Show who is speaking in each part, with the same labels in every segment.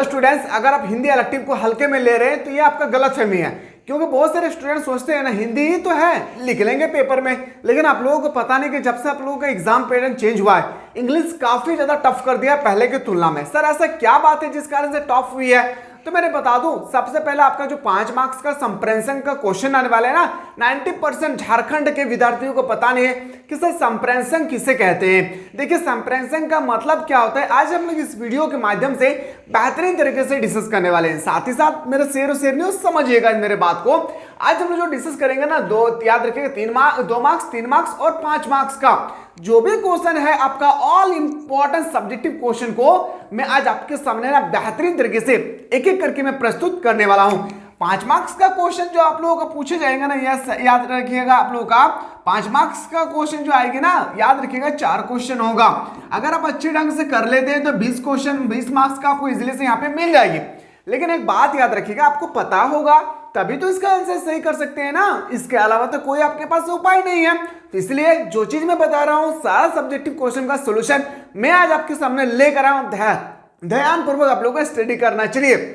Speaker 1: Students, अगर आप Hindi elective को हल्के में ले रहे हैं तो ये आपका गलतफहमी है, क्योंकि बहुत सारे स्टूडेंट सोचते हैं ना हिंदी ही तो है, लिख लेंगे पेपर में। लेकिन आप लोगों को पता नहीं कि जब से आप लोगों का एग्जाम पैटर्न चेंज हुआ है, इंग्लिश काफी ज्यादा टफ कर दिया पहले की तुलना में। सर ऐसा क्या बात है जिस कारण से टफ हुई है? तो मैंने बता दूं, सबसे पहले आपका जो 5 मार्क्स का संप्रेषण का क्वेश्चन आने वाला है ना, 90% झारखंड के विद्यार्थियों को पता नहीं है कि सर संप्रेषण किसे कहते हैं। देखिए संप्रेषण का मतलब क्या होता है, आज हम लोग इस वीडियो के माध्यम से बेहतरीन तरीके से डिस्कस करने वाले हैं। साथ ही साथ मेरे शेर और शेरनियों समझिएगा मेरे बात को। आज हम लोग जो डिस्कस करेंगे ना, याद रखिएगा 2 मार्क्स 3 मार्क्स और 5 मार्क्स का जो भी क्वेश्चन है आपका, ऑल इंपॉर्टेंट सब्जेक्टिव क्वेश्चन को मैं आज आपके सामने ना बेहतरीन तरीके से एक एक करके मैं प्रस्तुत करने वाला हूं। 5 मार्क्स का क्वेश्चन जो आप लोगों का पूछे जाएंगे ना, याद रखिएगा आप लोगों का 5 मार्क्स का क्वेश्चन जो आएगी ना, याद रखिएगा 4 क्वेश्चन होगा। अगर आप अच्छे ढंग से कर लेते हैं तो 20 मार्क्स का आपको इजिली से यहाँ पे मिल जाएगी। लेकिन एक बात याद रखिएगा, आपको पता होगा तभी तो इसका आंसर सही कर सकते हैं ना, इसके अलावा तो कोई आपके पास उपाय नहीं है। तो इसलिए जो चीज मैं बता रहा हूं, सारा सब्जेक्टिव क्वेश्चन का सॉल्यूशन मैं आज आपके सामने लेकर आया हूं। ध्यान पूर्वक आप लोगों को स्टडी करना। चलिए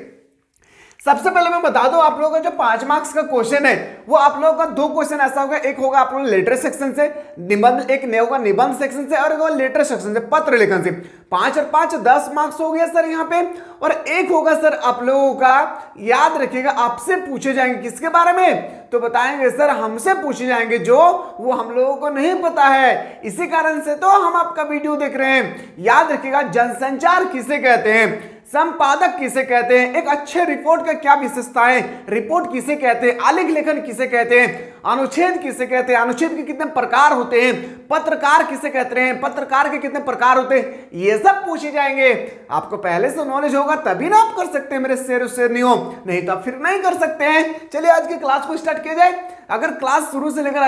Speaker 1: सबसे पहले मैं बता दूं, आप लोगों का जो 5 मार्क्स का क्वेश्चन है वो आप लोगों का 2 क्वेश्चन ऐसा होगा, एक होगा आप लोग लेटर सेक्शन से निबंध, एक ने होगा निबंध सेक्शन से, और एक होगा लेटर सेक्शन से, पत्र लेखन से। 5 और 5 10 मार्क्स हो गया सर यहाँ पे। और एक होगा सर आप लोगों का, याद रखिएगा, आपसे पूछे जाएंगे किसके बारे में, तो बताएंगे सर हमसे पूछे जाएंगे जो वो हम लोगों को नहीं पता है। इसी कारण से तो हम आपका वीडियो देख रहे हैं। याद रखिएगा, जनसंचार किसे कहते हैं, संपादक किसे कहते हैं, एक अच्छे रिपोर्ट का क्या विशेषताएं, रिपोर्ट किसे कहते हैं, आलेख लेखन किसे कहते हैं, अनुच्छेद किसे कहते हैं, अनुच्छेद के कितने प्रकार होते हैं, पत्रकार किसे कहते हैं, पत्रकार के कितने प्रकार होते हैं, ये सब पूछे जाएंगे। आपको पहले से नॉलेज होगा तभी ना आप कर सकते हैं मेरे शेर शेरनियों, नहीं तो आप फिर नहीं कर सकते हैं। चलिए आज की क्लास को स्टार्ट किया जाए। अगर क्लास शुरू से लेकर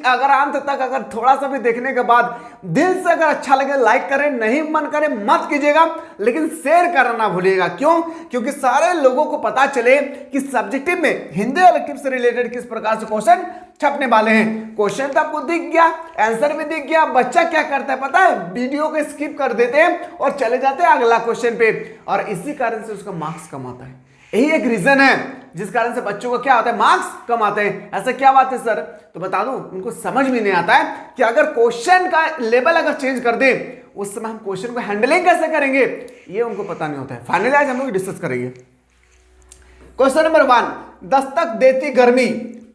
Speaker 1: अगर अंत तक अगर थोड़ा सा भी देखने के बाद दिल से अगर अच्छा लगे लाइक करें, नहीं मन करे मत कीजिएगा, लेकिन शेयर करना ना भूलिएगा। क्यों? क्योंकि सारे लोगों को पता चले कि सब्जेक्टिव में हिंदी इलेक्टिव से रिलेटेड किस प्रकार से क्वेश्चन छपने वाले हैं। क्वेश्चन तो आपको दिख गया, आंसर भी दिख गया। बच्चा क्या करता है पता है, वीडियो को स्किप कर देते हैं और चले जाते हैं अगला क्वेश्चन पे, और इसी कारण से उसका मार्क्स कम आता है। यही एक रीजन है जिस कारण से बच्चों को क्या होता है, मार्क्स कम आते हैं। ऐसा क्या बात है सर? तो बता दूं, उनको समझ भी नहीं आता है कि अगर क्वेश्चन का लेवल अगर चेंज कर दे उस समय हम क्वेश्चन को हैंडलिंग कैसे करेंगे, ये उनको पता नहीं होता है। फाइनली आज हम लोग डिस्कस करेंगे। क्वेश्चन नंबर 1, दस्तक देती गर्मी,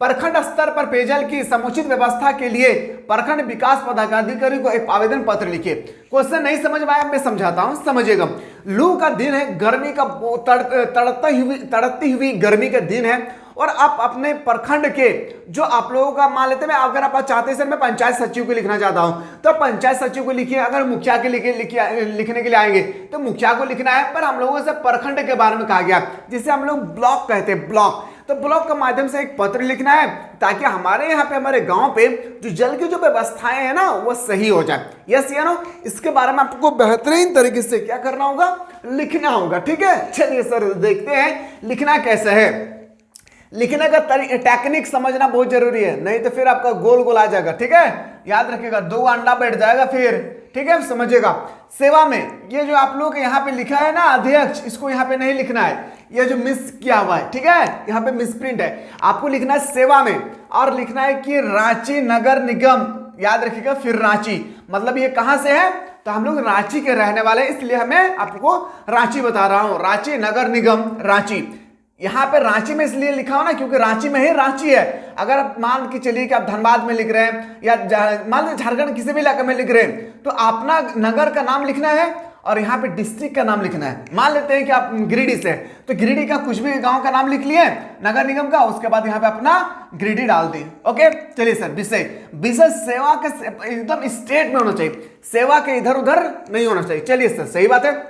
Speaker 1: प्रखंड स्तर पर पेयजल की समुचित व्यवस्था के लिए प्रखंड विकास पदाधिकारी को एक आवेदन पत्र लिखिए। क्वेश्चन नहीं समझ में आया, मैं समझाता हूं, समझिएगा। लू का दिन है, गर्मी का तड़पती हुई गर्मी का दिन है, और आप अपने प्रखंड के जो आप लोगों का मान लेते हैं, अगर आप चाहते हैं सर मैं पंचायत सचिव को लिखना चाहता हूं तो पंचायत सचिव को लिखिए। अगर मुखिया के लिखने के लिए आएंगे तो मुखिया को लिखना है, पर हम लोगों से प्रखंड के बारे में कहा गया जिसे हम लोग ब्लॉक कहते हैं, ब्लॉक। तो ब्लॉक के माध्यम से एक पत्र लिखना है ताकि हमारे यहाँ पे हमारे गांव पे जो जल की जो व्यवस्थाएं हैं ना वो सही हो जाए। यस या नो, इसके बारे में आपको बेहतरीन तरीके से क्या करना होगा, लिखना होगा। ठीक है, चलिए सर देखते हैं लिखना कैसे है। लिखने का टेक्निक समझना बहुत जरूरी है, नहीं तो फिर आपका गोल गोल आ जाएगा। ठीक है, याद रखिएगा, 2 अंडा बैठ जाएगा फिर। ठीक है, समझिएगा। सेवा में ये जो आप लोग यहाँ पे लिखा है ना अध्यक्ष, इसको यहाँ पे नहीं लिखना है, ये जो मिस किया हुआ है, ठीक है, यहाँ पे मिस प्रिंट है, आपको लिखना है सेवा में। और लिखना है कि रांची नगर निगम, याद रखिएगा, फिर रांची, मतलब ये कहां से है, तो हम लोग रांची के रहने वाले हैं, इसलिए हमें आपको रांची बता रहा हूं। रांची नगर निगम रांची, यहां पे रांची में इसलिए लिखा हो ना क्योंकि रांची में ही रांची है। अगर आप मान के चलिए कि आप धनबाद में लिख रहे हैं या मान लीजिए झारखंड किसी भी इलाके में लिख रहे हैं, तो अपना नगर का नाम लिखना है और यहाँ पे डिस्ट्रिक्ट का नाम लिखना है। मान लेते हैं कि आप गिरिडीह से, तो गिरिडीह का कुछ भी गांव का नाम लिख लिए नगर निगम का, उसके बाद यहाँ पे अपना गिरिडीह डाल दिए। ओके, चलिए सर, विषय सेवा के एकदम स्टेट में होना चाहिए, सेवा के इधर उधर नहीं होना चाहिए। चलिए सर, सही बात है।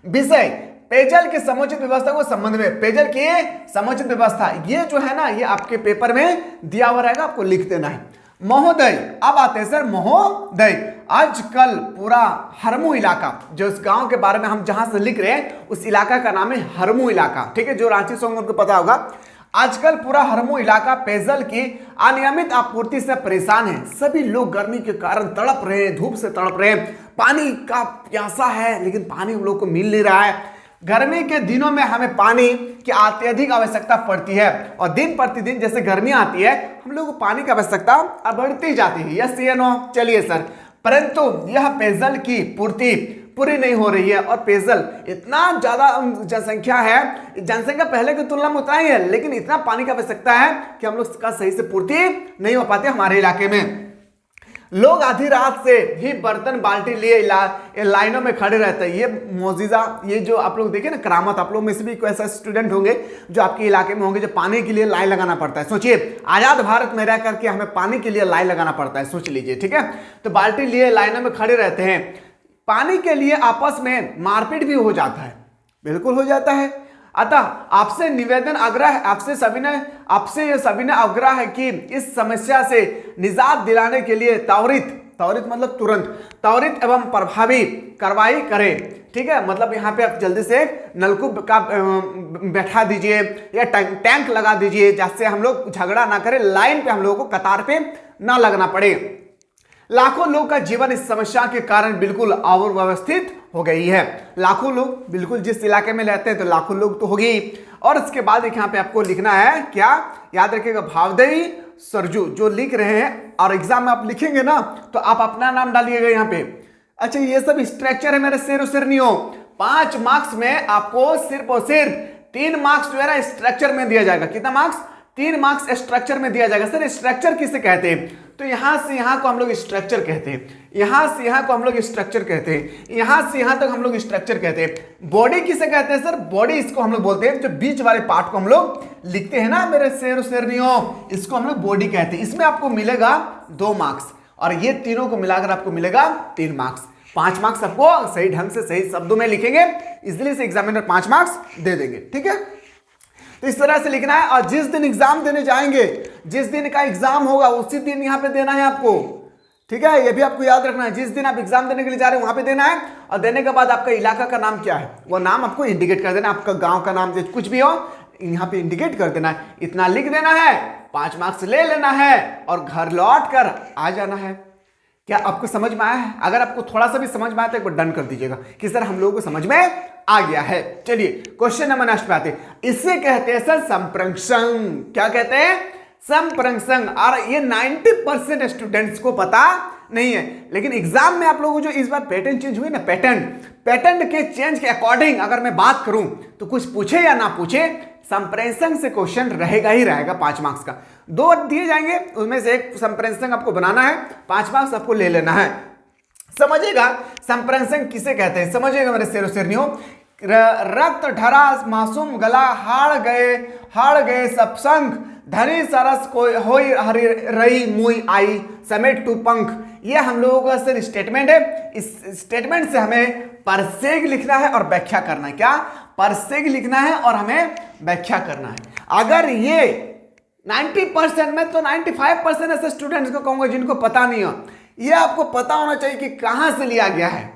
Speaker 1: विषय पेयजल की समुचित व्यवस्था को संबंध में, पेयजल की समुचित व्यवस्था, ये जो है ना ये आपके पेपर में दिया हुआ रहेगा, आपको लिख देना है। महोदय, अब आते हैं सर महोदय, आजकल पूरा हरमू इलाका, जो इस गांव के बारे में हम जहां से लिख रहे हैं उस इलाका का नाम है हरमू इलाका। ठीक है, जो रांची से उनको पता होगा। आजकल पूरा हरमू इलाका पेयजल की अनियमित आपूर्ति से परेशान है। सभी लोग गर्मी के कारण तड़प रहे हैं, धूप से तड़प रहे हैं, पानी का प्यासा है, लेकिन पानी हम लोग को मिल नहीं रहा है। गर्मी के दिनों में हमें पानी की अत्यधिक आवश्यकता पड़ती है और दिन प्रतिदिन जैसे गर्मी आती है हम लोग को पानी की आवश्यकता बढ़ती जाती है। यस या नो? चलिए सर, परंतु यह पेयजल की पूर्ति पूरी नहीं हो रही है और पेयजल इतना ज्यादा जनसंख्या है, जनसंख्या पहले की तुलना में उतना ही है, लेकिन इतना पानी की आवश्यकता है कि हम लोग इसका सही से पूर्ति नहीं हो पाती हमारे इलाके में। लोग आधी रात से ही बर्तन बाल्टी लिए लाइनों में खड़े रहते हैं। ये मौजूदा ये जो आप लोग देखे ना करामत, आप लोग में से भी कोई ऐसा स्टूडेंट होंगे जो आपके इलाके में होंगे जो पानी के लिए लाइन लगाना पड़ता है। सोचिए, आजाद भारत में रह करके हमें पानी के लिए लाइन लगाना पड़ता है, सोच लीजिए, ठीक है। तो बाल्टी लिए लाइनों में खड़े रहते हैं, पानी के लिए आपस में मारपीट भी हो जाता है, बिल्कुल हो जाता है। अतः आपसे निवेदन आग्रह, आपसे ये सभी ने आग्रह है कि इस समस्या से निजात दिलाने के लिए त्वरित मतलब तुरंत, त्वरित एवं प्रभावी कार्रवाई करें, ठीक है। मतलब यहाँ पे आप जल्दी से नलकूप का बैठा दीजिए या टैंक लगा दीजिए, जिससे हम लोग झगड़ा ना करें, लाइन पे हम लोगों को कतार पे ना लगना पड़े। लाखों लोग का जीवन इस समस्या के कारण बिल्कुल अव्यवस्थित हो गई है। लाखों लोग, बिल्कुल जिस इलाके में रहते हैं तो लाखों लोग तो होगी। और इसके बाद एक यहाँ पे आपको लिखना है, क्या याद रखिएगा, भावदेवी सरजू जो लिख रहे हैं और एग्जाम में आप लिखेंगे ना तो आप अपना नाम डालिएगा यहाँ पे। अच्छा, ये सब स्ट्रक्चर है मेरे शेर शेर नहीं हो। 5 मार्क्स में आपको सिर्फ और सिर्फ 3 मार्क्स जो है ना स्ट्रक्चर में दिया जाएगा। कितना मार्क्स? 3 मार्क्स स्ट्रक्चर में दिया जाएगा। सर स्ट्रक्चर किसे कहते हैं? तो यहां से यहां को हम लोग स्ट्रक्चर कहते हैं, यहां से यहां को हम लोग स्ट्रक्चर कहते हैं, यहां से यहां तक हम लोग स्ट्रक्चर कहते हैं। बॉडी किसे कहते हैं सर? बॉडी इसको हम लोग बोलते हैं, जो बीच वाले पार्ट को हम लोग लिखते हैं ना मेरे शेर शेरनियों, इसको हम लोग बॉडी कहते हैं। इसमें आपको मिलेगा 2 मार्क्स और ये तीनों को मिलाकर आपको मिलेगा 3 मार्क्स। 5 मार्क्स आपको सही ढंग से सही शब्दों में लिखेंगे, इसलिए से एग्जामिनर 5 मार्क्स दे देंगे, ठीक है। तो इस तरह से लिखना है और जिस दिन एग्जाम देने जाएंगे, जिस दिन का एग्जाम होगा उसी दिन यहाँ पे देना है आपको, ठीक है। ये भी आपको याद रखना है, जिस दिन आप एग्जाम देने के लिए जा रहे हैं वहां पे देना है। और देने के बाद आपका इलाका का नाम क्या है वो नाम आपको इंडिकेट कर देना, आपका गांव का नाम कुछ भी हो यहाँ पे इंडिकेट कर देना है, इतना लिख देना है, 5 मार्क्स ले लेना है और घर लौट कर आ जाना है। क्या आपको समझ में आया है? अगर आपको थोड़ा सा भी समझ में आया तो एक बार डन कर दीजिएगा कि सर हम लोगों को समझ में आ गया है। चलिए क्वेश्चन नंबर नेक्स्ट पे आते हैं। इसे कहते हैं सर संप्रेषण। क्या कहते हैं? संप्रेषण। और ये 90% स्टूडेंट्स को पता नहीं है, लेकिन एग्जाम में आप लोगों को जो इस बार पैटर्न चेंज हुई ना, पैटर्न के चेंज के अकॉर्डिंग अगर मैं बात करूं तो कुछ पूछे या ना पूछे, संप्रेषण से क्वेश्चन रहेगा ही रहेगा। 5 मार्क्स का 2 दिए जाएंगे, उसमें से एक संप्रेषण आपको बनाना है, 5 मार्क्स आपको ले लेना है। समझिएगा संप्रेषण किसे कहते हैं, समझिएगा मेरे शेरों शेरनियों। रक्त ढरा मासूम गला, हाड़ गए सब संख, धनी सरस कोई होई हरी रही मुई आई, समेट टू पंख। ये हम लोगों का सर स्टेटमेंट है। इस स्टेटमेंट से हमें परसेग लिखना है और व्याख्या करना है। क्या? परसेग लिखना है और हमें व्याख्या करना है। अगर ये 90% में तो 95% ऐसे स्टूडेंट्स को कहूंगा जिनको पता नहीं हो। ये आपको पता होना चाहिए कि कहां से लिया गया है।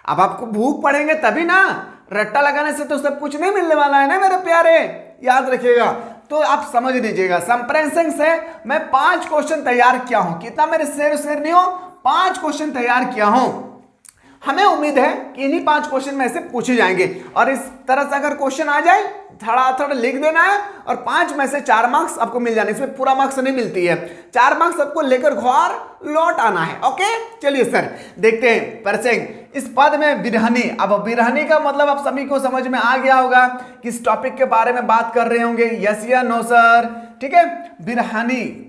Speaker 1: अब आपको भूख पड़ेंगे तभी ना, रट्टा लगाने से तो सब कुछ नहीं मिलने वाला है ना मेरे प्यारे, याद रखिएगा। तो आप समझ लीजिएगा संप्रेषण से मैं 5 क्वेश्चन तैयार किया हूं। कितना मेरे शेर नहीं हो? 5 क्वेश्चन तैयार किया हूं। हमें उम्मीद है कि इन्हीं 5 क्वेश्चन में से पूछे जाएंगे और इस तरह से अगर क्वेश्चन आ जाए धड़ाधड़ लिख देना है और 5 में से 4 मार्क्स आपको मिल जाने। इसमें पूरा मार्क्स नहीं मिलती है, 4 मार्क्स आपको लेकर घर लौट आना है। ओके चलिए सर देखते हैं परसेंग। इस पद में बिरहनी। अब बिरहनी का मतलब आप सभी को समझ में आ गया होगा किस टॉपिक के बारे में बात कर रहे होंगे, यस या नो सर? ठीक है, बिरहनी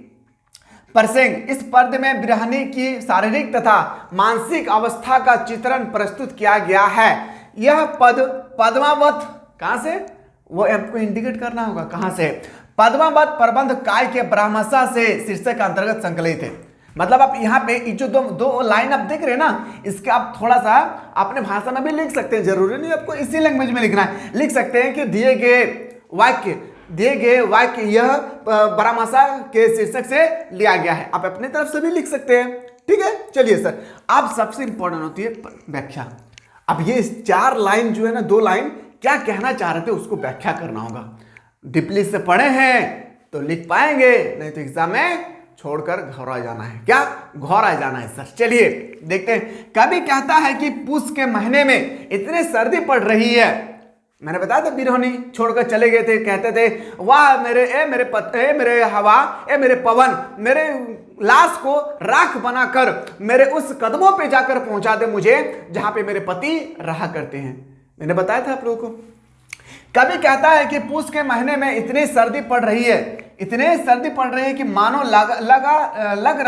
Speaker 1: परसेंग। इस पद में बिरहनी की शारीरिक तथा मानसिक अवस्था का चित्रण प्रस्तुत किया गया है। यह पद पद्मावत, कहां से वो आपको इंडिकेट करना होगा, कहां से? पद्मावत प्रबंध काय के ब्राह्मसा से शीर्षक के अंतर्गत संकलित है। मतलब आप यहाँ पे जो दो लाइन आप देख रहे हैं ना, इसके आप थोड़ा सा अपने भाषा में भी लिख सकते हैं, जरूरी नहीं आपको इसी लैंग्वेज में लिखना है। लिख सकते हैं कि दिए गए वाक्य यह ब्राह्मसा के शीर्षक से लिया गया है। आप अपनी तरफ से भी लिख सकते हैं, ठीक है। चलिए सर, अब सबसे इंपॉर्टेंट होती है व्याख्या। अब ये 4 लाइन जो है ना, 2 लाइन क्या कहना चाह रहे थे उसको व्याख्या करना होगा। डीपली से पढ़े हैं तो लिख पाएंगे, नहीं तो एग्जाम में छोड़कर घर आ जाना है। क्या? घर आ जाना है सर। चलिए देखते हैं। कवि कहता है कि पुष के महीने में इतनी सर्दी पड़ रही है, मैंने बताया था बिरहोनी छोड़कर चले गए थे, कहते थे वाह मेरे हवा, मेरे पवन, मेरे लाश को राख बनाकर मेरे उस कदमों पे जाकर पहुंचा दे मुझे जहां पे मेरे पति रहा करते हैं। मैंने बताया था आप लोगों को। कभी कहता है कि पूस के महीने में इतनी सर्दी पड़ रही है, इतनी सर्दी पड़ रही है कि मानो लग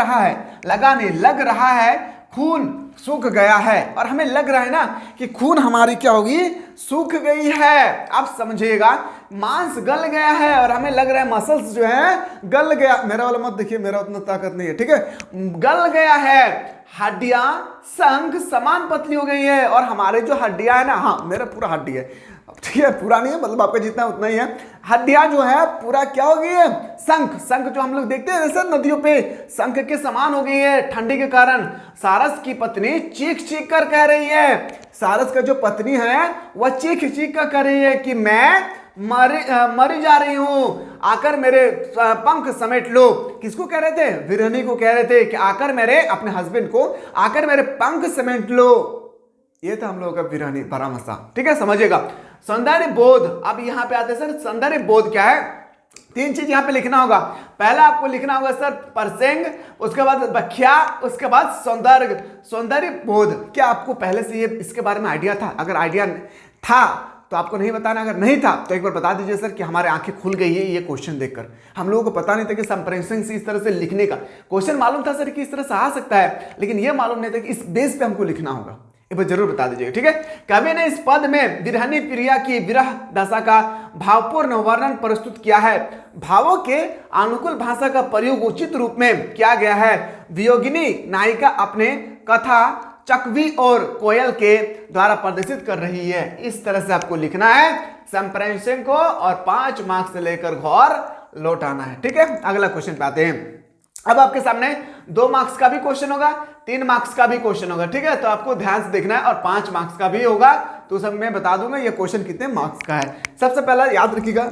Speaker 1: रहा है खून सूख गया है। और हमें लग रहा है ना कि खून हमारी क्या होगी, सूख गई है। आप समझिएगा, मांस गल गया है और हमें लग रहा है मसल्स जो है गल गया। मेरा वाला मत देखिए, मेरा उतना ताकत नहीं है, ठीक है। गल गया है, हड्डियां शंख समान पतली हो गई है। और हमारे जो हड्डियां है ना, हाँ मेरा पूरा हड्डी है, ठीक है, पूरा नहीं है, मतलब आपका जितना उतना ही है। हड्डियां जो है पूरा क्या हो गई है, शंख जो हम लोग देखते हैं जैसे नदियों पे शंख के समान हो गई है ठंडी के कारण। सारस की पत्नी चीख कर कह रही है, सारस का जो पत्नी है वह चीख कर कह रही है कि मैं मरी जा रही हूं, आकर मेरे पंख समेट लो। किसको कह रहे थे, विरहनी को कह रहे थे कि आकर मेरे, अपने हस्बैंड को आकर मेरे पंख समेट लो। ये था हम लोगों का विरहनी परामर्श, ठीक है, समझिएगा। सौंदर्य बोध, अब यहां पे आते हैं सर, सौंदर्य बोध क्या है। 3 चीज यहां पे लिखना होगा। पहला आपको लिखना होगा सर परसेंग, उसके बाद व्याख्या, उसके बाद सौंदर्य बोध। क्या आपको पहले से ये इसके बारे में आइडिया था? अगर आइडिया था तो आपको नहीं बताना, अगर नहीं था तो एक बार बता दीजिए सर कि हमारे आंखें खुल गई है ये क्वेश्चन देखकर। हम लोगों को पता नहीं था कि संप्रेषण से इस तरह से लिखने का। क्वेश्चन मालूम था सर कि इस तरह से आ सकता है, लेकिन ये मालूम नहीं था कि इस बेस पे हमको लिखना होगा। एक बार जरूर बता दीजिएगा, ठीक है। कवि ने इस पद में विरहनी प्रिया की विरह दशा का भावपूर्ण वर्णन प्रस्तुत किया है। भावों के अनुकूल भाषा का प्रयोग उचित रूप में किया गया है। वियोगिनी नायिका अपने कथा चकवी और कोयल के द्वारा प्रदर्शित कर रही है। इस तरह से आपको लिखना है संप्रेषण को, और 5 मार्क्स से लेकर घर लौट आना है, ठीक है। अगला क्वेश्चन पे आते हैं। अब आपके सामने 2 मार्क्स का भी क्वेश्चन होगा, 3 मार्क्स का भी क्वेश्चन होगा, ठीक है। तो आपको ध्यान से देखना है, और 5 मार्क्स का भी होगा। तो सब मैं बता दूंगा ये क्वेश्चन कितने मार्क्स का है। सबसे पहला याद रखिएगा,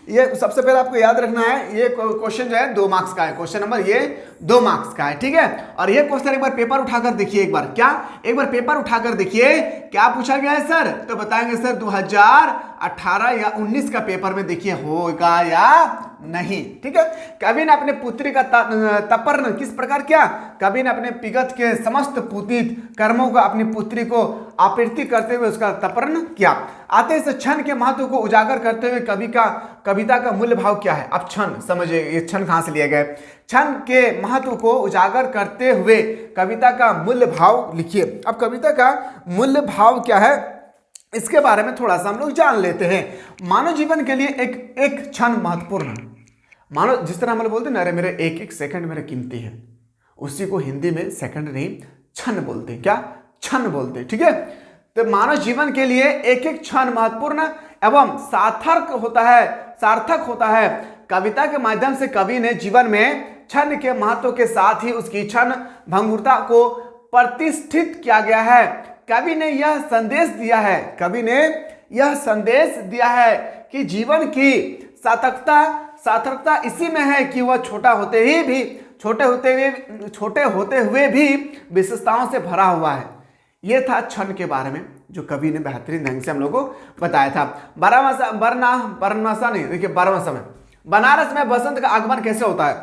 Speaker 1: ये सबसे पहले आपको याद रखना है, ये क्वेश्चन जो है 2 मार्क्स का है। क्वेश्चन नंबर ये 2 मार्क्स का है, ठीक है। और ये क्वेश्चन एक बार पेपर उठाकर देखिए, एक बार पेपर उठाकर देखिए क्या पूछा गया है सर। तो बताएंगे सर 2018 या 19 का पेपर में देखिए होगा या नहीं, ठीक है। कवि ने अपने पुत्री का तर्पण किस प्रकार किया। कवि ने अपने पिगत के समस्त पूतित कर्मों का अपनी पुत्री को आपूर्ति करते हुए उसका तर्पण किया। आते से क्षण के महत्व को उजागर करते हुए कविता का मूल्य भाव क्या है। अब क्षण समझिए, ये क्षण कहां से लिया गया है। क्षण के महत्व को उजागर करते हुए कविता का मूल्य भाव लिखिए। अब कविता का मूल्य भाव क्या है, इसके बारे में थोड़ा सा हम लोग जान लेते हैं। मानव जीवन के लिए एक क्षण महत्वपूर्ण है। मानो जिस तरह हम लोग बोलते हैं ना, अरे मेरे एक सेकंड मेरे कीमती है, उसी को हिंदी में सेकंड नहीं क्षण बोलते हैं। क्या क्षण बोलते हैं, ठीक है। तो मानव जीवन के लिए एक क्षण महत्वपूर्ण एवं सार्थक होता है। कविता के माध्यम से कवि ने जीवन में क्षण के महत्व के साथ ही उसकी क्षण भंगुरता को प्रतिष्ठित किया गया है। कवि ने यह संदेश दिया है कि जीवन की सार्थकता इसी में है कि वह छोटे होते हुए भी विशेषताओं से भरा हुआ है। यह था क्षण के बारे में जो कवि ने बेहतरीन ढंग से हम लोगों को बताया था। 12वां समय बनारस में बसंत का आगमन कैसे होता है।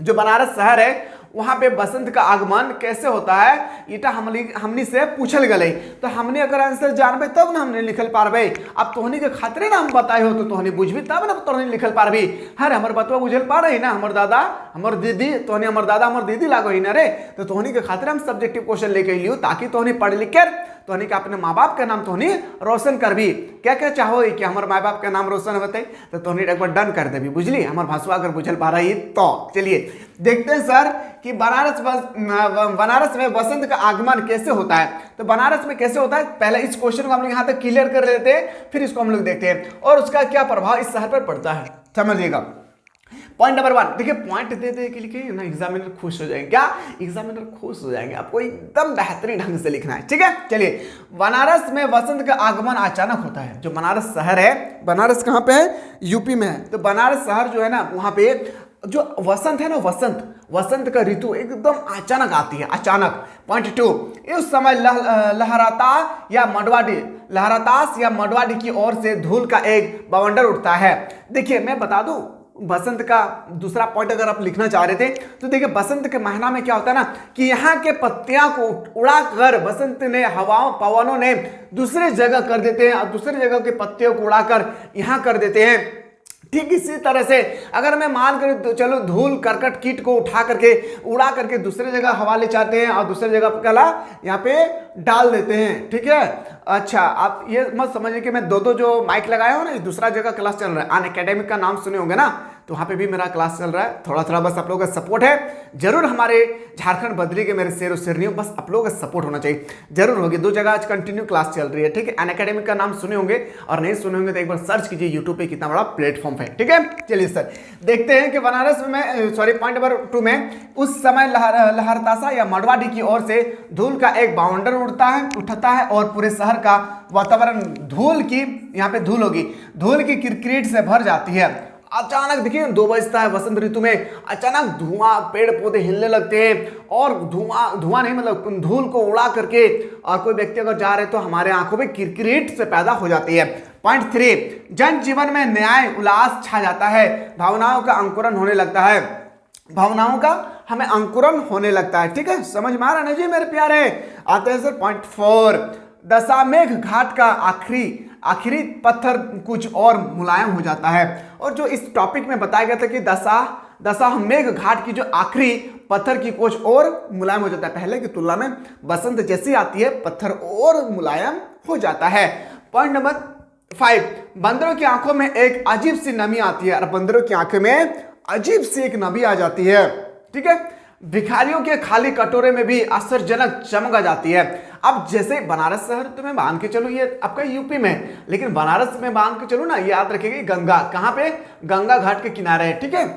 Speaker 1: जो बनारस शहर है वहां पे बसंत का आगमन कैसे होता है, इटा हमनी से पूछल गए। तो हमने अगर आंसर जानबे तब ना हमने लिखल पारबे। अब तोहनी के खातिर ना हम बताए हो तो तोहनी बुझबी तब ना तोहनी लिखल पारबी। हर हमर बतवा बुझल पा रही ना, हमर दादा हमर दीदी, तोहनी हमर दादा हमर दीदी लागो ही ना रे। तो तोहनी के खातिर हम सब्जेक्टिव क्वेश्चन लेके लियो ताकि तोहनी पढ़ लिख कर तोहनी के अपने माँ बाप का नाम तोहनी रोशन करबी। क्या चाहो कि हमारे माँ बाप का नाम रोशन होते, तो तोहनी एक बार डन कर देवी, बुझली। हमार भाषा अगर बुझल पा रही तो चलिए देखते हैं सर कि बनारस में बसंत का आगमन कैसे होता है। तो बनारस में कैसे होता है, पहले इस क्वेश्चन को हम लोग यहाँ तक क्लियर कर लेते हैं, फिर इसको हम लोग देखते हैं और उसका क्या प्रभाव इस शहर पर पड़ता है, समझिएगा। पॉइंट नंबर 1 देखिए, पॉइंट दे के लिखे ना, एग्जामिनर खुश हो जाएंगे। क्या एग्जामिनर खुश हो जाएंगे, आपको एकदम बेहतरीन ढंग से लिखना है, ठीक है। चलिए, बनारस में वसंत का आगमन अचानक होता है। जो बनारस शहर है, बनारस कहाँ पे है, यूपी में है। तो बनारस शहर जो है ना, वहाँ पे जो वसंत है ना, वसंत का ऋतु एकदम अचानक आती है, अचानक। पॉइंट 2 उस समय लहराता या लहराताश या मडवाडी की ओर से धूल का एक बवंडर उठता है। देखिए मैं बता दूं, बसंत का दूसरा पॉइंट अगर आप लिखना चाह रहे थे तो देखिए बसंत के महीना में क्या होता है ना कि यहाँ के पत्तियां को उड़ाकर बसंत ने हवाओं पवनों ने दूसरे जगह कर देते हैं और दूसरे जगह के पत्तियों को उड़ाकर यहाँ कर देते हैं। ठीक इसी तरह से अगर मैं मान कर तो चलो धूल करकट कीट को उठा करके उड़ा करके दूसरे जगह हवा ले जाते हैं और दूसरे जगह कला यहाँ पे डाल देते हैं। ठीक है, अच्छा आप ये मत समझिए कि मैं दो जो माइक लगाया हूँ ना, दूसरा जगह क्लास चल रहा है। अन एकेडमिक का नाम सुने होंगे ना, तो वहाँ पे भी मेरा क्लास चल रहा है। थोड़ा थोड़ा बस आप लोगों का सपोर्ट है जरूर, हमारे झारखंड बदली के मेरे शेर और शेरनियों, बस आप लोगों का सपोर्ट होना चाहिए जरूर होगी। 2 जगह आज कंटिन्यू क्लास चल रही है। ठीक है, अन एकेडमिक का नाम सुने होंगे और नहीं सुने होंगे तो एक बार सर्च कीजिए यूट्यूब पे, कितना बड़ा प्लेटफॉर्म है। ठीक है, चलिए सर देखते हैं कि बनारस में पॉइंट नंबर 2 में उस समय लहरताशा या मडवाडी की ओर से धूल का एक बाउंडर उठता है और पूरे शहर का वातावरण धूल की, यहाँ पे धूल होगी, धूल की किरकिरीट से भर जाती है। अचानक देखिए 2 बजता है बसंत ऋतु में, अचानक धुआं, पेड़ पौधे हिलने लगते हैं और धुआं नहीं मतलब धूल को उड़ा करके, और कोई व्यक्ति अगर जा रहे तो हमारे आंखों में किरकिरीट से पैदा हो जाती है। पॉइंट 3, जन जीवन में न्याय उल्लास छा जाता है, भावनाओं का अंकुरन होने लगता है, भावनाओं का हमें अंकुरन होने लगता है। ठीक है, समझ में आ रहा है जी मेरे प्यारे। आते हैं सर पॉइंट 4, दशामेघ घाट का आखिरी पत्थर कुछ और मुलायम हो जाता है। और जो इस टॉपिक में बताया गया था कि दशामेघ घाट की जो आखिरी पत्थर की कुछ और मुलायम हो जाता है, पहले की तुलना में बसंत जैसी आती है पत्थर और मुलायम हो जाता है। पॉइंट नंबर 5, बंदरों की आंखों में एक अजीब सी नमी आती है, और बंदरों की आंखों में अजीब सी एक नमी आ जाती है। ठीक है, भिखारियों के खाली कटोरे में भी आश्चर्यजनक चमक आ जाती है। अब जैसे बनारस शहर तो मैं मान के चलो ये आपका यूपी में, लेकिन बनारस में मान के चलो ना, याद रखिएगा गंगा कहाँ पे, गंगा घाट के किनारे है। ठीक है,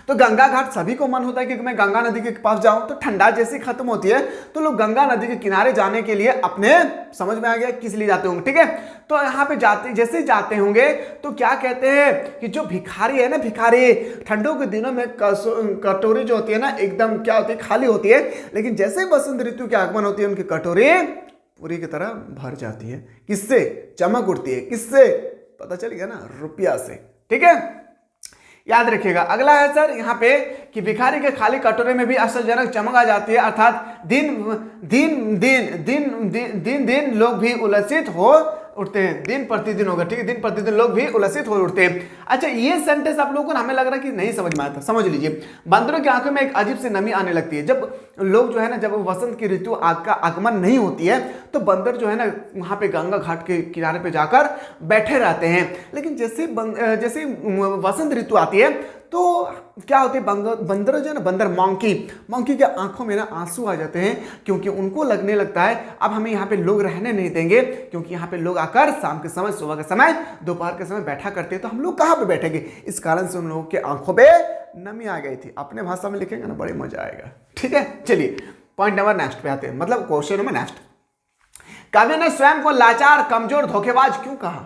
Speaker 1: तो गंगा घाट सभी को मन होता है कि मैं गंगा नदी के पास जाऊं, तो ठंडा जैसी खत्म होती है तो लोग गंगा नदी के किनारे जाने के लिए अपने, समझ में आ गया किस लिए जाते होंगे। ठीक है, तो यहाँ पे जैसे जाते होंगे तो क्या कहते हैं कि जो भिखारी है ना, भिखारी ठंडों के दिनों में कटोरी जो होती है ना एकदम क्या होती है, खाली होती है, लेकिन जैसे बसंत ऋतु की आगमन होती है उनकी कटोरी पूरी की तरह भर जाती है। किससे चमक उठती है, किससे पता चल गया ना, रुपया से। ठीक है, याद रखिएगा। अगला है सर यहाँ पे कि भिखारी के खाली कटोरे में भी आश्चर्यजनक चमक आ जाती है, अर्थात दिन लोग भी उल्लसित हो उठते हैं, दिन प्रतिदिन होगा। ठीक है, दिन प्रतिदिन लोग भी उल्लसित हो उठते हैं। अच्छा ये सेंटेंस आप लोगों को हमें लग रहा है कि नहीं समझ में आता, समझ लीजिए। बंदरों की आंखों में एक अजीब सी नमी आने लगती है जब लोग जो है ना, जब वसंत की ऋतु का आगमन नहीं होती है तो बंदर जो है ना वहाँ पे गंगा घाट के किनारे पे जाकर बैठे रहते हैं। लेकिन जैसे वसंत ऋतु आती है तो क्या होती है, बंदर जो है ना, बंदर मंकी के आंखों में ना आंसू आ जाते हैं, क्योंकि उनको लगने लगता है अब हमें यहाँ पे लोग रहने नहीं देंगे, क्योंकि यहाँ पे लोग आकर शाम के समय, सुबह के समय, दोपहर के समय बैठा करते हैं, तो हम लोग कहाँ पे बैठेंगे। इस कारण से उन लोगों के आंखों पे नमी आ गई थी। अपने भाषा में लिखेंगे ना, बड़े मजा आएगा। ठीक है, चलिए पॉइंट नंबर नेक्स्ट पे आते हैं, मतलब क्वेश्चन नंबर नेक्स्ट। कवि ने स्वयं को लाचार, कमजोर, धोखेबाज क्यों कहा।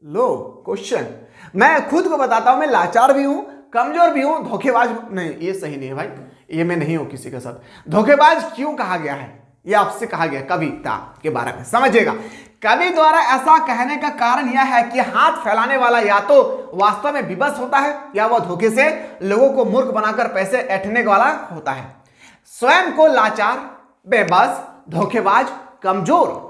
Speaker 1: लो क्वेश्चन, मैं खुद को बताता हूं, मैं लाचार भी हूं, कमजोर भी हूं, धोखेबाज नहीं, ये सही नहीं है भाई, ये मैं नहीं हूं किसी के साथ। धोखेबाज क्यों कहा गया है, ये आपसे कहा गया कविता के बारे में, समझिएगा। कवि द्वारा ऐसा कहने का कारण यह है कि हाथ फैलाने वाला या तो वास्तव में विवश होता है या वह धोखे से लोगों को मूर्ख बनाकर पैसे ऐंठने वाला होता है। स्वयं को लाचार, बेबस, धोखेबाज, कमजोर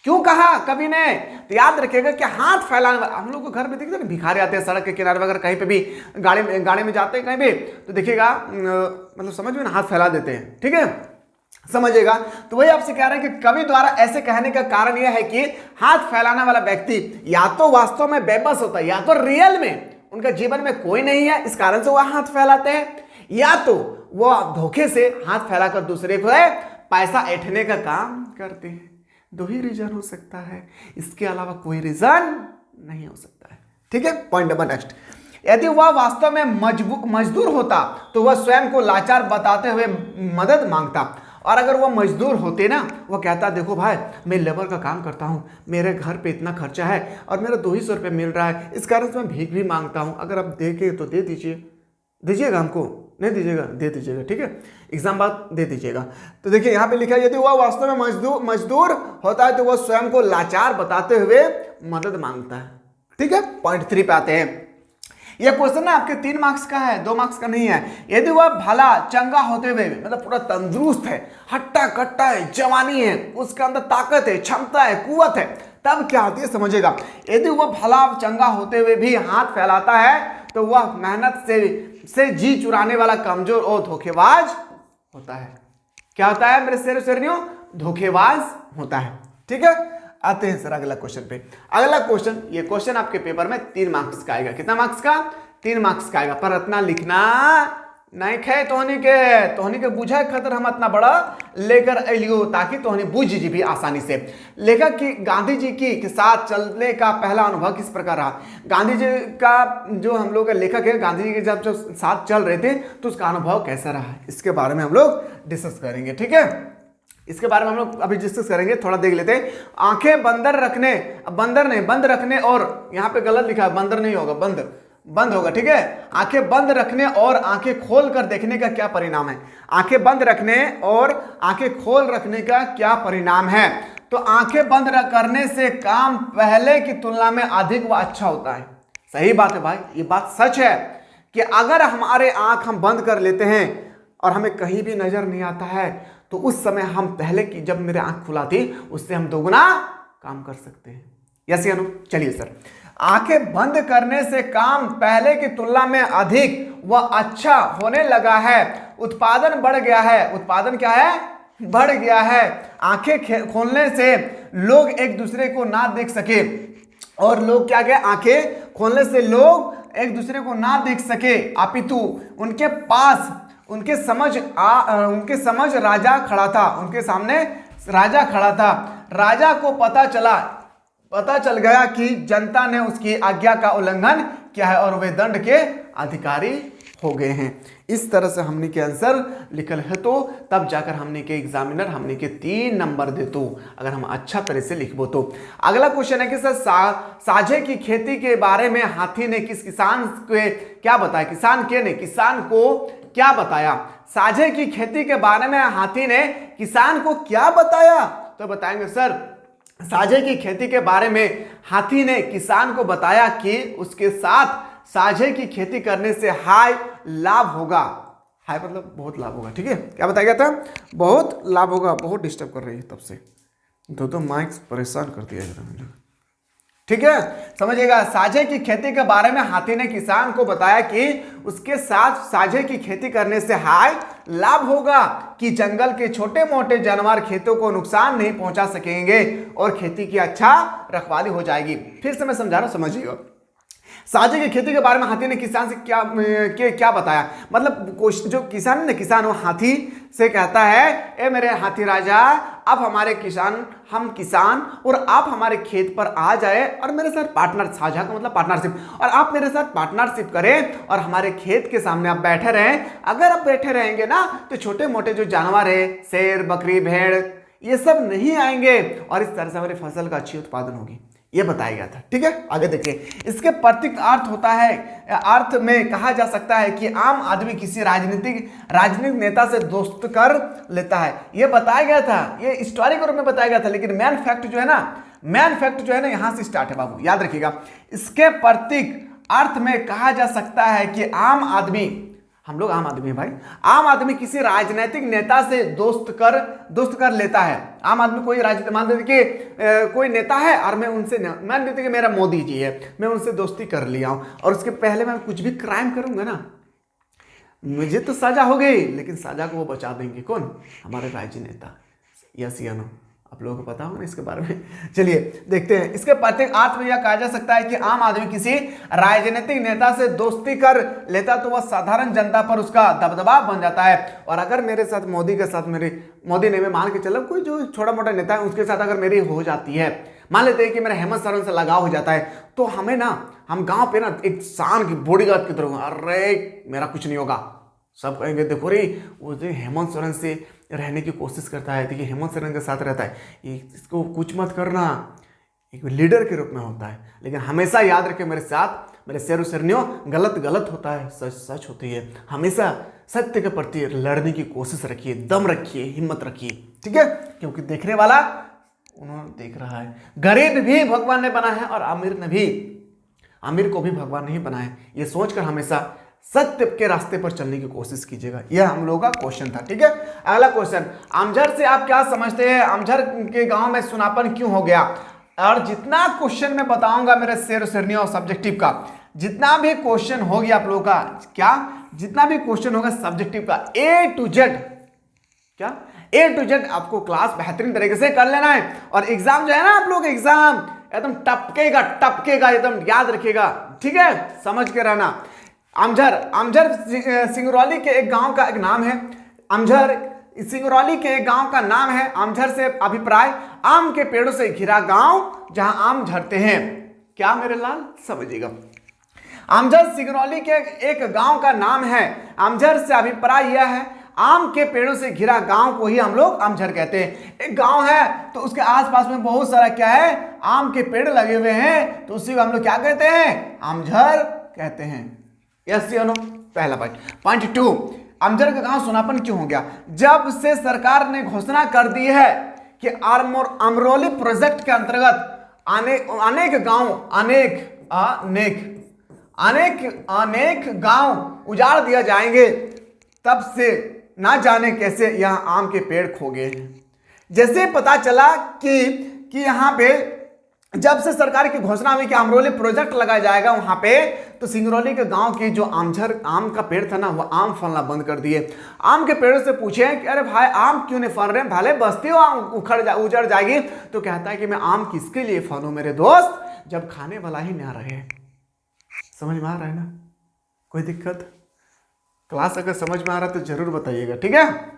Speaker 1: क्यों कहा कवि ने, तो याद रखिएगा कि हाथ फैलाने वाला, हम लोग को घर में देखते हैं ना भिखारी आते हैं सड़क के किनारे वगैरह, कहीं पे भी गाड़ी में जाते हैं कहीं भी, तो देखिएगा मतलब समझ में ना, हाथ फैला देते हैं। ठीक है, समझिएगा। तो वही आपसे कह रहे हैं कि कवि द्वारा ऐसे कहने का कारण यह है कि हाथ फैलाने वाला व्यक्ति या तो वास्तव में बेबस होता है, या तो रियल में उनका जीवन में कोई नहीं है, इस कारण से वह हाथ फैलाते हैं, या तो वह धोखे से हाथ फैलाकर दूसरे को पैसा ऐंठने का काम करते हैं। 2 ही रीजन हो सकता है, इसके अलावा कोई रीजन नहीं हो सकता है। ठीक है, पॉइंट नंबर नेक्स्ट। यदि वह वास्तव में मजदूर होता तो वह स्वयं को लाचार बताते हुए मदद मांगता, और अगर वह मजदूर होते ना, वह कहता देखो भाई मैं लेबर का काम करता हूँ, मेरे घर पे इतना खर्चा है और मेरा 200 रुपये मिल रहा है, इस कारण से मैं भीख भी मांगता हूँ, अगर आप देंगे तो दीजिएगा हमको, नहीं दीजिएगा, दे दीजिएगा, ठीक है, एग्जाम बाद दे दीजिएगा। तो देखिए यहाँ पे लिखा है, यदि वह वास्तव में मजदूर होता है तो वह स्वयं को लाचार बताते हुए मदद मांगता है। ठीक है, पॉइंट 3 पे आते हैं। यह क्वेश्चन ना आपके 3 मार्क्स का है, 2 मार्क्स का नहीं है। यदि वह भला चंगा होते हुए, मतलब पूरा तंदुरुस्त है, हट्टा कट्टा है, जवानी है, उसके अंदर ताकत है, क्षमता है, कुवत है, तब क्या होती है समझेगा। यदि वह भला चंगा होते हुए भी हाथ फैलाता है तो वह मेहनत से जी चुराने वाला कमजोर और धोखेबाज होता है। क्या होता है मेरे शेर शेरनियों? धोखेबाज होता है। ठीक है, आते हैं सर अगला क्वेश्चन पे। अगला क्वेश्चन, ये क्वेश्चन आपके पेपर में 3 मार्क्स का आएगा। कितना मार्क्स का? 3 मार्क्स का आएगा। पर इतना लिखना नहीं खे तोहनी के बुझे खतर हम इतना बड़ा लेकर अलियो ताकि तोहनी बुझ जी भी आसानी से। लेखक की गांधी जी की के साथ चलने का पहला अनुभव किस प्रकार रहा? गांधी जी का जो हम लोग का लेखक है, गांधी जी के जब साथ चल रहे थे तो उसका अनुभव कैसा रहा, इसके बारे में हम लोग डिस्कस करेंगे। ठीक है, इसके बारे में हम लोग अभी डिस्कस करेंगे, थोड़ा देख लेते हैं। आंखें बंद रखने और यहाँ पे गलत लिखा है, बंदर नहीं होगा, बंद होगा। ठीक है, आंखें बंद रखने और आंखें खोल कर देखने का क्या परिणाम है? आंखें बंद रखने और आंखें खोल रखने का क्या परिणाम है? तो आंखें बंद करने से काम पहले की तुलना में अधिक व अच्छा होता है। सही बात है भाई, ये बात सच है कि अगर हमारे आंख हम बंद कर लेते हैं और हमें कहीं भी नजर नहीं आता है तो उस समय हम पहले की जब मेरे आंख खुला थी उससे हम दोगुना काम कर सकते हैं। यस या नो? चलिए सर, आंखें बंद करने से काम पहले की तुलना में अधिक व अच्छा होने लगा है, उत्पादन बढ़ गया है। उत्पादन क्या है? बढ़ गया है। आंखें खोलने से लोग एक दूसरे को ना देख सके, और लोग क्या गए? आंखें खोलने से लोग एक दूसरे को ना देख सके, अपितु उनके पास उनके समझ राजा खड़ा था, उनके सामने राजा खड़ा था। राजा को पता चल गया कि जनता ने उसकी आज्ञा का उल्लंघन किया है और वे दंड के अधिकारी हो गए हैं। इस तरह से हमने के आंसर लिखल है तो तब जाकर हमने के एग्जामिनर हमने के 3 नंबर दे तो, अगर हम अच्छा तरह से लिखबो तो। अगला क्वेश्चन है कि सर साझे की खेती के बारे में हाथी ने किसान को क्या बताया? साझे की खेती के बारे में हाथी ने किसान को क्या बताया? तो बताएंगे सर, साझे की खेती के बारे में हाथी ने किसान को बताया कि उसके साथ साझे की खेती करने से हाई लाभ होगा। हाई मतलब बहुत लाभ होगा। ठीक है, क्या बताया गया था? बहुत लाभ होगा। बहुत डिस्टर्ब कर रही है तब से, दो माइक्स परेशान कर दिया है। ठीक है, समझिएगा। साझे की खेती के बारे में हाथी ने किसान को बताया कि उसके साथ साझे की खेती करने से हाई लाभ होगा कि जंगल के छोटे मोटे जानवर खेतों को नुकसान नहीं पहुंचा सकेंगे और खेती की अच्छा रखवाली हो जाएगी। फिर से मैं समझा रहा हूं, समझिएगा। साझे की खेती के बारे में हाथी ने किसान से क्या बताया? मतलब जो किसान है, किसान वो हाथी से कहता है, ए मेरे हाथी राजा, आप हमारे हम किसान और आप हमारे खेत पर आ जाए और मेरे साथ पार्टनर, साझा का मतलब पार्टनरशिप, और आप मेरे साथ पार्टनरशिप करें और हमारे खेत के सामने आप बैठे रहें। अगर आप बैठे रहेंगे ना तो छोटे मोटे जो जानवर है, शेर, बकरी, भेड़, ये सब नहीं आएंगे और इस तरह से हमारी फसल का अच्छी उत्पादन होगी। ये बताया गया था। ठीक है, आगे देखिए। इसके प्रतीक अर्थ होता है, अर्थ में कहा जा सकता है कि आम आदमी किसी राजनीतिक नेता से दोस्त कर लेता है। ये बताया गया था, ये हिस्टोरिक रूप में बताया गया था, लेकिन मैन फैक्ट जो है ना यहां से स्टार्ट है बाबू, याद रखिएगा। इसके प्रतीक अर्थ में कहा जा सकता है कि आम आदमी, हम लोग आम आदमी है भाई, आम आदमी किसी राजनीतिक नेता से दोस्त कर लेता है। आम आदमी कोई मान लीजिए कि कोई नेता है और मान लीजिए कि मेरा मोदी जी है, मैं उनसे दोस्ती कर लिया हूं और उसके पहले मैं कुछ भी क्राइम करूंगा ना, मुझे तो सजा हो गई, लेकिन सजा को वो बचा देंगे। कौन? हमारे राजनेता। यस या नो? आप लोगों को पता हो ना इसके बारे में। चलिए देखते हैं। इसके प्रत्येक अर्थ में यह कहा जा सकता है कि आम आदमी किसी राजनीतिक नेता से दोस्ती कर लेता तो वह साधारण जनता पर उसका दबदबा बन जाता है। और अगर मेरे साथ मोदी ने, मैं मान के चलो कोई जो छोटा मोटा नेता है उसके साथ अगर मेरी हो जाती है, मान लेते हैं कि मेरा हेमंत सोरेन से लगाव हो जाता है, तो हम गांव पे ना एक शान की बॉडीगार्ड की तरह, अरे मेरा कुछ नहीं होगा, सब कहेंगे देखो रे वो जो हेमंत सोरेन से रहने की कोशिश करता है, देखिए हेमंत सोरेन के साथ रहता है, इसको कुछ मत करना, एक लीडर के रूप में होता है। लेकिन हमेशा याद रखें मेरे साथ, मेरे शेरों शेरनियों, गलत गलत होता है, सच सच होती है। हमेशा सत्य के प्रति लड़ने की कोशिश रखिए, दम रखिए, हिम्मत रखिए, ठीक है। क्योंकि देखने वाला उन्होंने देख रहा है, गरीब भी भगवान ने बना है और अमीर को भी भगवान ने ही बनाया है। ये सोचकर हमेशा सत्य के रास्ते पर चलने की कोशिश कीजिएगा। यह हम लोगों का क्वेश्चन था, ठीक है। अगला क्वेश्चन, अमझर से आप क्या समझते हैं? अमझर के गांव में सुनापन क्यों हो गया? और जितना क्वेश्चन मैं बताऊंगा मेरे शेर शेरनियों सब्जेक्टिव का, जितना भी क्वेश्चन हो गया आप लोगों का, क्या जितना भी क्वेश्चन होगा सब्जेक्टिव का A to Z, क्या A to Z आपको क्लास बेहतरीन तरीके से कर लेना है। और एग्जाम जो है ना आप लोग, एग्जाम एकदम टपकेगा एकदम, याद रखिएगा, ठीक है, समझ के रहना। अमझर सिंगरौली के एक गांव का एक नाम है। अमझर सिंगरौली के एक गांव का नाम है। अमझर से अभिप्राय आम के पेड़ों से घिरा गांव जहां आम झरते हैं। क्या मेरे लाल, समझिएगा। अमझर सिंगरौली के एक गांव का नाम है। अमझर से अभिप्राय यह है, आम के पेड़ों से घिरा गांव को ही हम लोग अमझर कहते हैं। एक गांव है तो उसके आसपास में बहुत सारा क्या है, आम के पेड़ लगे हुए हैं, तो उसी को हम लोग क्या कहते हैं, अमझर कहते हैं। यस या नो, पहला पॉइंट 2, अमझर का गांव सुनापन क्यों हो गया? जब से सरकार ने घोषणा कर दी है कि अमरोली प्रोजेक्ट के अंतर्गत अनेक गांव उजाड़ दिया जाएंगे, तब से ना जाने कैसे यहाँ आम के पेड़ खो गए हैं। जैसे पता चला कि यहाँ पे जब से सरकार की घोषणा हुई कि अमरोली प्रोजेक्ट लगाया जाएगा वहां पे, तो सिंगरौली के गांव की जो आम का पेड़ था ना, वो आम फलना बंद कर दिए। आम के पेड़ों से पूछे कि अरे भाई आम क्यों नहीं फल रहे, भले बस्ती हो आम उजड़ जाएगी। तो कहता है कि मैं आम किसके लिए फलूं मेरे दोस्त, जब खाने वाला ही ना रहे। समझ में आ रहा है ना? कोई दिक्कत? क्लास अगर समझ में आ रहा है तो जरूर बताइएगा, ठीक है।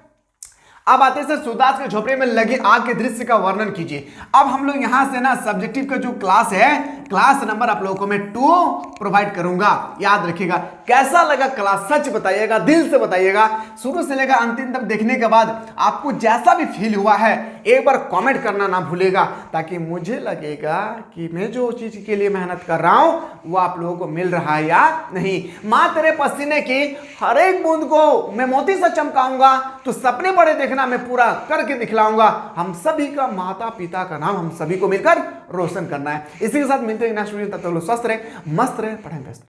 Speaker 1: अब आते हैं सूरदास के झोपड़े में लगी आग के दृश्य का वर्णन कीजिए। अब हम लोग यहां से ना सब्जेक्टिव का जो क्लास है, क्लास नंबर आप लोगों को मैं 2 प्रोवाइड करूंगा, याद रखिएगा। कैसा लगा क्लास, सच बताइएगा, दिल से बताइएगा। शुरू से लेकर अंतिम तक देखने के बाद आपको जैसा भी फील हुआ है एक बार कमेंट करना ना भूलेगा, ताकि मुझे लगेगा कि मैं जो चीज के लिए मेहनत कर रहा हूं वो आप लोगों को मिल रहा है या नहीं। माँ तेरे पसीने की हर एक बूंद को मैं मोती से चमकाऊंगा, तो सपने बड़े देखना मैं पूरा करके दिखलाऊंगा। हम सभी का माता पिता का नाम हम सभी को मिलकर रोशन करना है। इसी के साथ मिलते हैं नेक्स्ट वीडियो, तब तक लोग स्वस्थ रहे, मस्त रहे, पढ़ें व्यस्त।